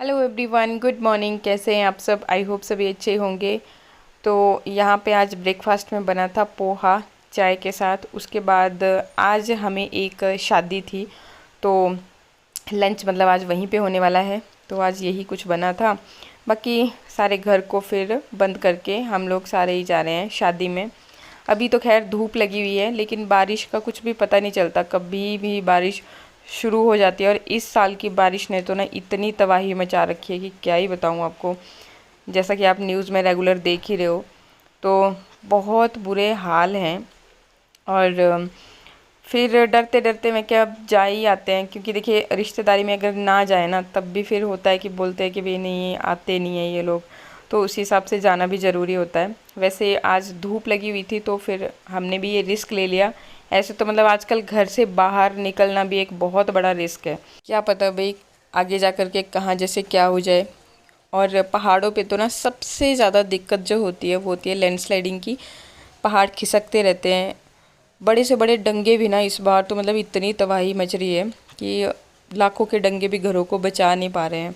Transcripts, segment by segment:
Hello everyone, good morning. कैसे हैं आप सब? आई होप सभी अच्छे होंगे। तो यहाँ पे आज ब्रेकफास्ट में बना था पोहा चाय के साथ। उसके बाद आज हमें एक शादी थी, तो लंच मतलब आज वहीं पे होने वाला है। तो आज यही कुछ बना था। बाकी सारे घर को फिर बंद करके हम लोग सारे ही जा रहे हैं शादी में। अभी तो खैर धूप लगी हुई है, लेकिन बारिश का कुछ भी पता नहीं चलता, कभी भी बारिश शुरू हो जाती है। और इस साल की बारिश ने तो ना इतनी तबाही मचा रखी है कि क्या ही बताऊँ आपको। जैसा कि आप न्यूज़ में रेगुलर देख ही रहे हो, तो बहुत बुरे हाल हैं। और फिर डरते डरते मैं क्या, अब जा ही आते हैं, क्योंकि देखिए रिश्तेदारी में अगर ना जाए ना तब भी फिर होता है कि बोलते हैं कि भाई नहीं आते नहीं है ये लोग, तो उस हिसाब से जाना भी ज़रूरी होता है। वैसे आज धूप लगी हुई थी तो फिर हमने भी ये रिस्क ले लिया। ऐसे तो मतलब आजकल घर से बाहर निकलना भी एक बहुत बड़ा रिस्क है, क्या पता भाई आगे जा कर के कहाँ जैसे क्या हो जाए। और पहाड़ों पे तो ना सबसे ज़्यादा दिक्कत जो होती है वो होती है लैंडस्लाइडिंग की। पहाड़ खिसकते रहते हैं। बड़े से बड़े डंगे भी ना इस बार तो मतलब इतनी तबाही मच रही है कि लाखों के डंगे भी घरों को बचा नहीं पा रहे हैं।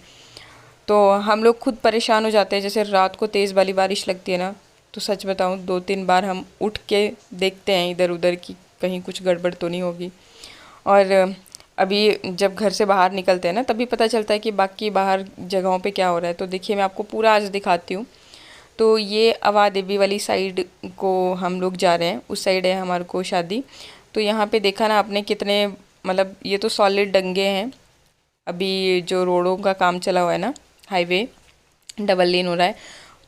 तो हम लोग खुद परेशान हो जाते हैं। जैसे रात को तेज़ वाली बारिश लगती है ना, तो सच बताऊं 2-3 बार हम उठ के देखते हैं इधर उधर कि कहीं कुछ गड़बड़ तो नहीं होगी। और अभी जब घर से बाहर निकलते हैं ना तभी पता चलता है कि बाकी बाहर जगहों पे क्या हो रहा है। तो देखिए मैं आपको पूरा आज दिखाती हूँ। तो ये अवा देवी वाली साइड को हम लोग जा रहे हैं, उस साइड है हमारे को शादी। तो यहाँ पे देखा ना आपने कितने, मतलब ये तो सॉलिड डंगे हैं। अभी जो रोडों का काम चला हुआ है ना, हाईवे डबल लेन हो रहा है,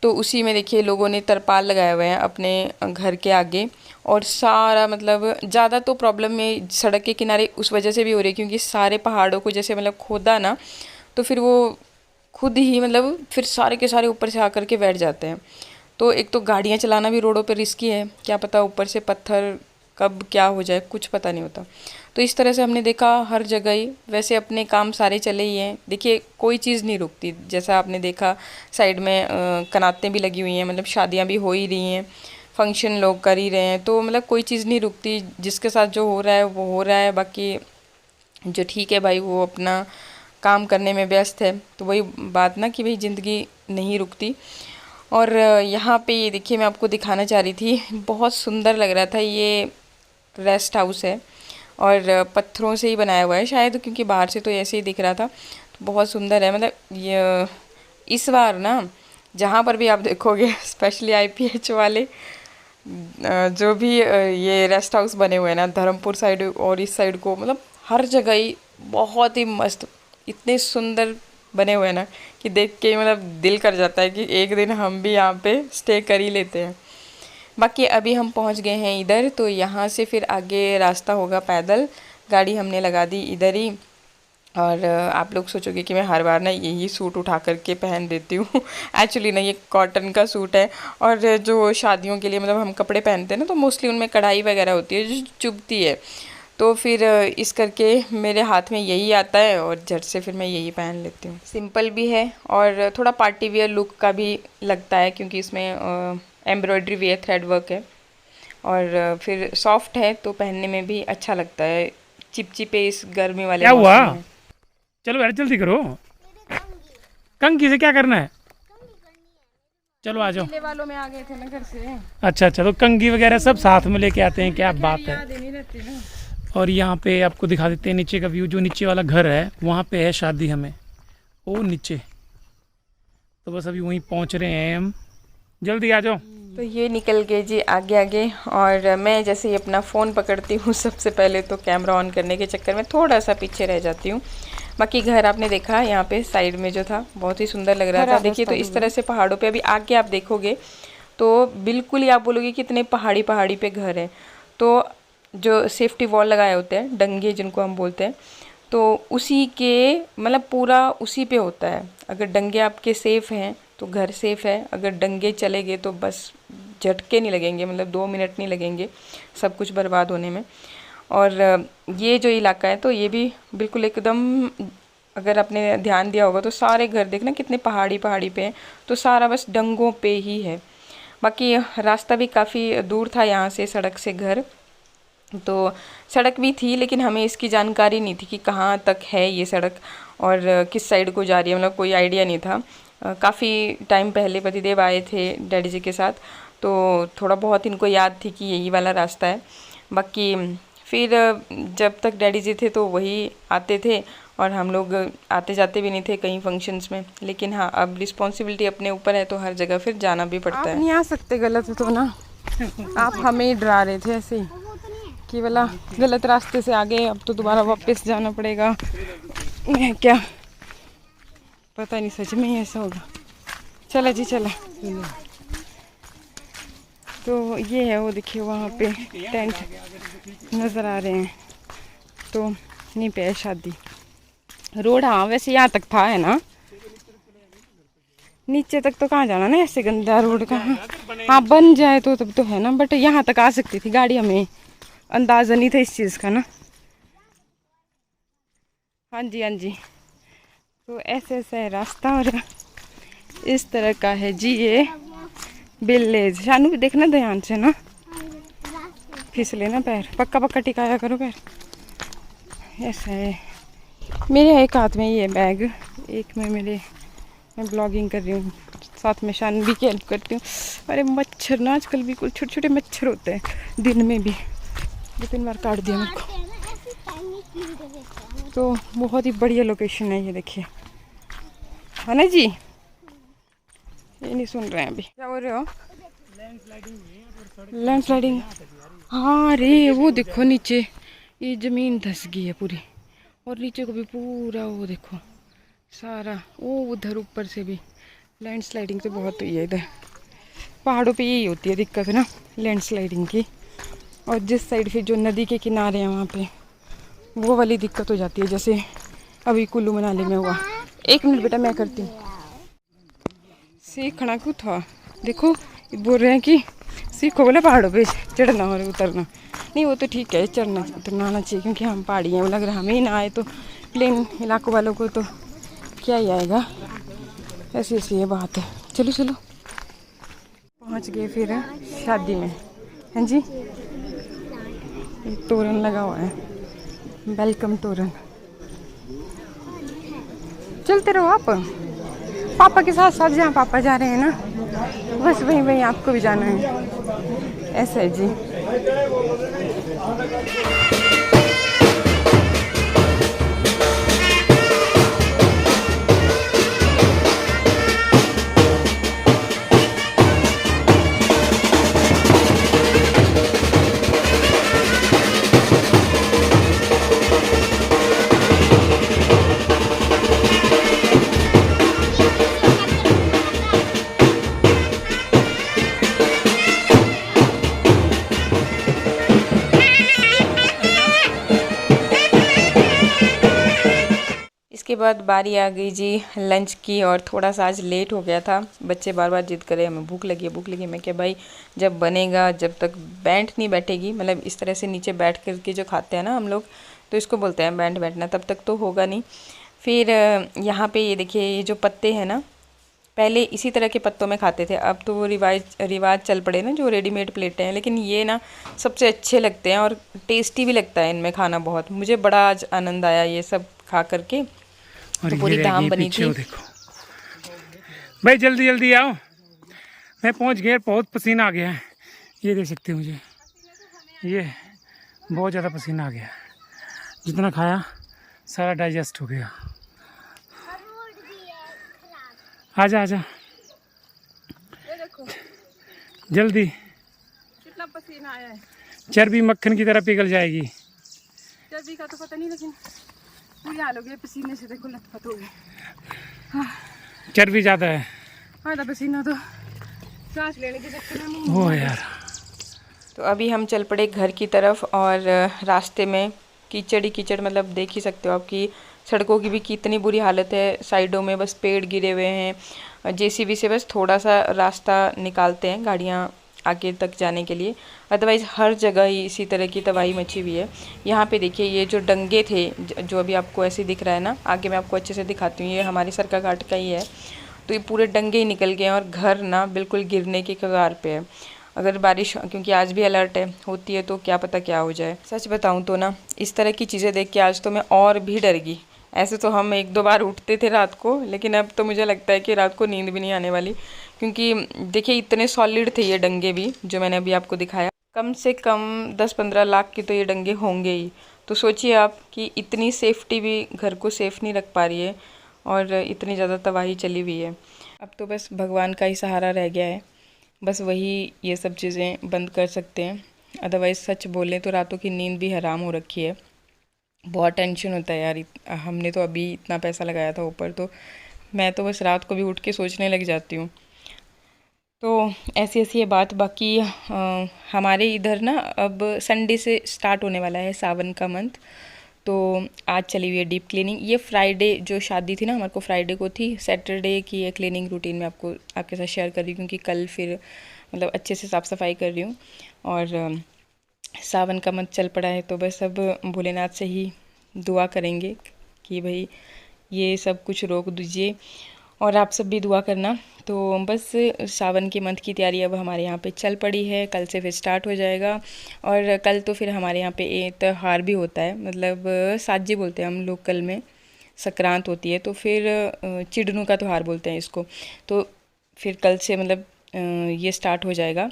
तो उसी में देखिए लोगों ने तरपाल लगाए हुए हैं अपने घर के आगे। और सारा मतलब ज़्यादा तो प्रॉब्लम में सड़क के किनारे उस वजह से भी हो रही है क्योंकि सारे पहाड़ों को जैसे मतलब खोदा ना, तो फिर वो खुद ही मतलब फिर सारे के सारे ऊपर से आकर के बैठ जाते हैं। तो एक तो गाड़ियाँ चलाना भी रोडों पे रिस्की है, क्या पता ऊपर से पत्थर कब क्या हो जाए कुछ पता नहीं होता। तो इस तरह से हमने देखा हर जगह ही। वैसे अपने काम सारे चले ही हैं, देखिए कोई चीज़ नहीं रुकती। जैसा आपने देखा साइड में कनातें भी लगी हुई हैं, मतलब शादियां भी हो ही रही हैं, फंक्शन लोग कर ही रहे हैं। तो मतलब कोई चीज़ नहीं रुकती, जिसके साथ जो हो रहा है वो हो रहा है। बाकी जो ठीक है भाई वो अपना काम करने में व्यस्त है। तो वही बात ना कि भाई ज़िंदगी नहीं रुकती। और यहाँ पे ये देखिए मैं आपको दिखाना चाह रही थी, बहुत सुंदर लग रहा था। ये रेस्ट हाउस है और पत्थरों से ही बनाया हुआ है शायद, क्योंकि बाहर से तो ऐसे ही दिख रहा था। तो बहुत सुंदर है। मतलब ये इस बार ना जहाँ पर भी आप देखोगे स्पेशली आईपीएच वाले जो भी ये रेस्ट हाउस बने हुए हैं ना धर्मपुर साइड और इस साइड को, मतलब हर जगह ही बहुत ही मस्त, इतने सुंदर बने हुए हैं ना कि देख के मतलब दिल कर जाता है कि एक दिन हम भी यहाँ पे स्टे कर ही लेते हैं। बाकी अभी हम पहुँच गए हैं इधर, तो यहाँ से फिर आगे रास्ता होगा पैदल। गाड़ी हमने लगा दी इधर ही। और आप लोग सोचोगे कि मैं हर बार ना यही सूट उठा करके पहन देती हूँ एक्चुअली ना ये कॉटन का सूट है। और जो शादियों के लिए मतलब हम कपड़े पहनते हैं ना, तो मोस्टली उनमें कढ़ाई वगैरह होती है जो चुभती है। तो फिर इस करके मेरे हाथ में यही आता है और झट से फिर मैं यही पहन लेती हूँ। सिंपल भी है और थोड़ा पार्टी वेयर लुक का भी लगता है, क्योंकि इसमें एम्ब्रॉयडरी वेयर थ्रेड वर्क है। और फिर सॉफ्ट है तो पहनने में भी अच्छा लगता है, चिपचिपे इस गर्मी वाले क्या हुआ? मौसम में। चलो यार जल्दी करो। कंघी से क्या करना है? चलो आ जाओ। पीले वालों में आ गए थे ना घर से, अच्छा अच्छा, तो कंघी वगैरह सब साथ में लेके आते हैं, क्या खैर बात है। याद ही नहीं रहती ना। और यहाँ पे आपको दिखा देते हैं नीचे का व्यू। जो नीचे वाला घर है वहाँ पे है शादी हमें, वो नीचे। तो बस अभी वहीं पहुँच रहे हैं हम, जल्दी आ जाओ। तो ये निकल गए जी आगे आगे। और मैं जैसे ही अपना फ़ोन पकड़ती हूँ सबसे पहले तो कैमरा ऑन करने के चक्कर में थोड़ा सा पीछे रह जाती हूँ। बाकी घर आपने देखा यहाँ पे साइड में जो था बहुत ही सुंदर लग रहा था। देखिए तो इस तरह से पहाड़ों पे अभी आगे आप देखोगे तो बिल्कुल ही आप बोलोगे कि इतने पहाड़ी पहाड़ी पे घर है। तो जो सेफ्टी वॉल लगाए होते हैं, डंगे जिनको हम बोलते हैं, तो उसी के मतलब पूरा उसी पे होता है। अगर डंगे आपके सेफ़ हैं तो घर सेफ़ है, अगर डंगे चले गए तो बस झटके नहीं लगेंगे, मतलब 2 मिनट नहीं लगेंगे सब कुछ बर्बाद होने में। और ये जो इलाका है तो ये भी बिल्कुल एकदम, अगर आपने ध्यान दिया होगा तो सारे घर देखना कितने पहाड़ी पहाड़ी पे हैं, तो सारा बस डंगों पे ही है। बाकी रास्ता भी काफ़ी दूर था यहाँ से सड़क से घर, तो सड़क भी थी लेकिन हमें इसकी जानकारी नहीं थी कि कहाँ तक है ये सड़क और किस साइड को जा रही है, मतलब कोई आइडिया नहीं था। काफ़ी टाइम पहले पतिदेव आए थे डैडी जी के साथ, तो थोड़ा बहुत इनको याद थी कि यही वाला रास्ता है। बाकी फिर जब तक डैडी जी थे तो वही आते थे और हम लोग आते जाते भी नहीं थे कहीं फंक्शंस में। लेकिन हाँ, अब रिस्पॉन्सिबिलिटी अपने ऊपर है तो हर जगह फिर जाना भी पड़ता है। नहीं आ सकते गलत तो ना, आप हमें ही डरा रहे थे ऐसे ही कि वाला गलत रास्ते से आगे, अब तो दोबारा वापस जाना पड़ेगा। मैं क्या पता नहीं, सच में ही ऐसा होगा। चला जी चला। तो ये है वो, देखिए वहाँ पे टेंट नज़र आ रहे हैं, तो नहीं पे है शादी। रोड हाँ वैसे यहाँ तक था, है ना, नीचे तक तो कहाँ जाना ना, ऐसे गंदा रोड का। हाँ बन जाए तो तब तो है ना, बट यहाँ तक आ सकती थी गाड़ी, हमें अंदाज़ा नहीं था इस चीज़ का ना। हाँ जी हाँ जी, तो ऐसे ऐसा है रास्ता और इस तरह का है जी ये विलेज। शानू भी देखना ध्यान से ना, फिसले ना पैर, पक्का पक्का टिकाया करो पैर। ऐसा है, मेरे एक हाथ में ये बैग, एक में मैं ब्लॉगिंग कर रही हूँ, साथ में शान भी की हेल्प करती हूँ। अरे मच्छर ना आजकल बिल्कुल छोटे छोटे मच्छर होते हैं, दिन में भी 2-3 बार काट दिया मेरे को। तो बहुत ही बढ़िया लोकेशन है ये, देखिए, है ना जी। ये नहीं सुन रहे हैं अभी, क्या बोल रहे हो? लैंडस्लाइडिंग, हाँ रे वो देखो नीचे ये ज़मीन धंस गई है पूरी, और नीचे को भी पूरा वो देखो सारा, वो उधर ऊपर से भी लैंडस्लाइडिंग तो बहुत हुई है इधर। पहाड़ों पे यही होती है दिक्कत ना, लैंडस्लाइडिंग की। और जिस साइड फिर जो नदी के किनारे हैं वहाँ पे वो वाली दिक्कत हो जाती है, जैसे अभी कुल्लू मनाली में हुआ। 1 मिनट बेटा मैं करती हूँ। सीखना क्यों था, देखो बोल रहे हैं कि सीखो बोले पहाड़ों पे चढ़ना और उतरना। नहीं वो तो ठीक है, चढ़ना उतरना आना चाहिए, क्योंकि हम पहाड़ी हैं। लग रहा हमें ही ना आए तो प्लेन इलाकों वालों को तो क्या ही आएगा। ऐसी ऐसी ये बात है। चलो चलो, पहुंच गए फिर शादी में। हाँ जी, तोरण लगा हुआ है, वेलकम तोरण। चलते रहो आप, पापा के साथ साथ, जहाँ पापा जा रहे हैं ना बस वहीं वहीं आपको भी जाना है। ऐसा है जी। इसके बाद बारी आ गई जी लंच की, और थोड़ा सा आज लेट हो गया था। बच्चे बार बार जिद करे हमें भूख लगी है भूख लगी है। मैं क्या भाई, जब बनेगा, जब तक बैंठ नहीं बैठेगी, मतलब इस तरह से नीचे बैठ करके जो खाते हैं ना हम लोग, तो इसको बोलते हैं बैंठ बैठना, तब तक तो होगा नहीं। फिर यहाँ पे ये देखिए, ये जो पत्ते हैं ना, पहले इसी तरह के पत्तों में खाते थे, अब तो वो रिवाज चल पड़े ना जो रेडीमेड प्लेटें हैं। लेकिन ये ना सबसे अच्छे लगते हैं और टेस्टी भी लगता है इनमें खाना। बहुत मुझे बड़ा आज आनंद आया ये सब खा करके। और तो पूरी धाम बनी थी। देखो भाई, जल्दी जल्दी आओ, मैं पहुंच गया, बहुत पसीना आ गया है। ये देख सकते हो मुझे, ये बहुत ज़्यादा पसीना आ गया, जितना खाया सारा डाइजेस्ट हो गया। आजा आजा जल्दी, कितना पसीना आया है, चर्बी मक्खन की तरह पिघल जाएगी। चर्बी का तो पता नहीं, लेकिन पूरी हाल हो गई पसीने से, देखो लथपथ हो गई। चर्बी ज़्यादा है। हाँ पसीना तो सांस लेने के चक्कर में वो यार। तो अभी हम चल पड़े घर की तरफ, और रास्ते में कीचड़ ही कीचड़, मतलब देख ही सकते हो आपकी सड़कों की भी कितनी बुरी हालत है। साइडों में बस पेड़ गिरे हुए हैं, जेसीबी से बस थोड़ा सा रास्ता निकालते हैं गाड़ियाँ आगे तक जाने के लिए, अदरवाइज़ हर जगह ही इसी तरह की तबाही मची हुई है। यहाँ पे देखिए, ये जो डंगे थे जो अभी आपको ऐसे दिख रहा है ना, आगे मैं आपको अच्छे से दिखाती हूँ, ये हमारी सरका घाट का ही है। तो ये पूरे डंगे ही निकल गए हैं और घर ना बिल्कुल गिरने की कगार पे है। अगर बारिश, क्योंकि आज भी अलर्ट है, होती है तो क्या पता क्या हो जाए। सच बताऊं तो ना, इस तरह की चीज़ें देख के आज तो मैं और भी डर गई। ऐसे तो हम एक दो बार उठते थे रात को, लेकिन अब तो मुझे लगता है कि रात को नींद भी नहीं आने वाली, क्योंकि देखिए इतने सॉलिड थे ये डंगे भी जो मैंने अभी आपको दिखाया। कम से कम 10-15 लाख की तो ये डंगे होंगे ही। तो सोचिए आप कि इतनी सेफ्टी भी घर को सेफ नहीं रख पा रही है और इतनी ज़्यादा तबाही चली हुई है। अब तो बस भगवान का ही सहारा रह गया है, बस वही ये सब चीज़ें बंद कर सकते हैं। अदरवाइज़ सच बोलें तो रातों की नींद भी हराम हो रखी है। बहुत टेंशन होता है यार, हमने तो अभी इतना पैसा लगाया था ऊपर, तो मैं तो बस रात को भी उठ के सोचने लग जाती हूँ। तो ऐसी ऐसी है बात। बाकी हमारे इधर ना अब संडे से स्टार्ट होने वाला है सावन का मंथ। तो आज चली हुई है डीप क्लीनिंग। ये फ्राइडे जो शादी थी ना हमारे को, फ्राइडे को थी। सैटरडे की ये क्लीनिंग रूटीन में आपको आपके साथ शेयर कर रही हूँ, क्योंकि कल फिर मतलब अच्छे से साफ़ सफाई कर रही हूँ। और सावन का मंथ चल पड़ा है, तो बस अब भोलेनाथ से ही दुआ करेंगे कि भाई ये सब कुछ रोक दीजिए, और आप सब भी दुआ करना। तो बस सावन के मंथ की तैयारी अब हमारे यहाँ पे चल पड़ी है, कल से फिर स्टार्ट हो जाएगा। और कल तो फिर हमारे यहाँ पे एक त्यौहार भी होता है, मतलब साजी बोलते हैं हम लोकल में, संक्रांत होती है, तो फिर चिड़नू का त्यौहार बोलते हैं इसको। तो फिर कल से मतलब ये स्टार्ट हो जाएगा।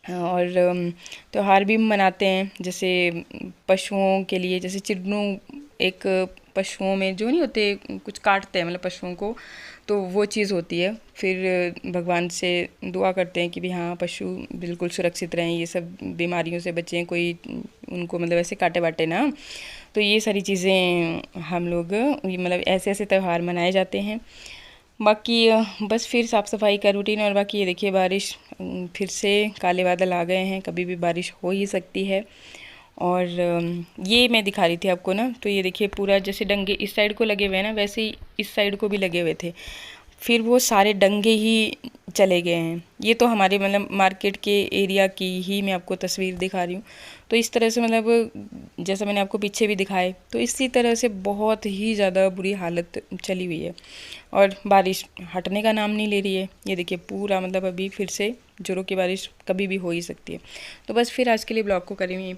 और त्यौहार भी मनाते हैं, जैसे पशुओं के लिए, जैसे चिड़नू एक पशुओं में जो नहीं होते, कुछ काटते हैं मतलब पशुओं को, तो वो चीज़ होती है। फिर भगवान से दुआ करते हैं कि भी हाँ पशु बिल्कुल सुरक्षित रहें, ये सब बीमारियों से बचें, कोई उनको मतलब ऐसे काटे बाटे ना। तो ये सारी चीज़ें हम लोग मतलब ऐसे ऐसे त्यौहार मनाए जाते हैं। बाकी बस फिर साफ़ सफाई का रूटीन। और बाकी ये देखिए बारिश फिर से काले बादल आ गए हैं, कभी भी बारिश हो ही सकती है। और ये मैं दिखा रही थी आपको ना, तो ये देखिए पूरा जैसे डंगे इस साइड को लगे हुए हैं ना, वैसे ही इस साइड को भी लगे हुए थे, फिर वो सारे डंगे ही चले गए हैं। ये तो हमारे मतलब मार्केट के एरिया की ही मैं आपको तस्वीर दिखा रही हूँ। तो इस तरह से मतलब जैसा मैंने आपको पीछे भी दिखाए, तो इसी तरह से बहुत ही ज़्यादा बुरी हालत चली हुई है, और बारिश हटने का नाम नहीं ले रही है। ये देखिए पूरा मतलब अभी फिर से जोरों की बारिश कभी भी हो ही सकती है। तो बस फिर आज के लिए ब्लॉग को करेंगे।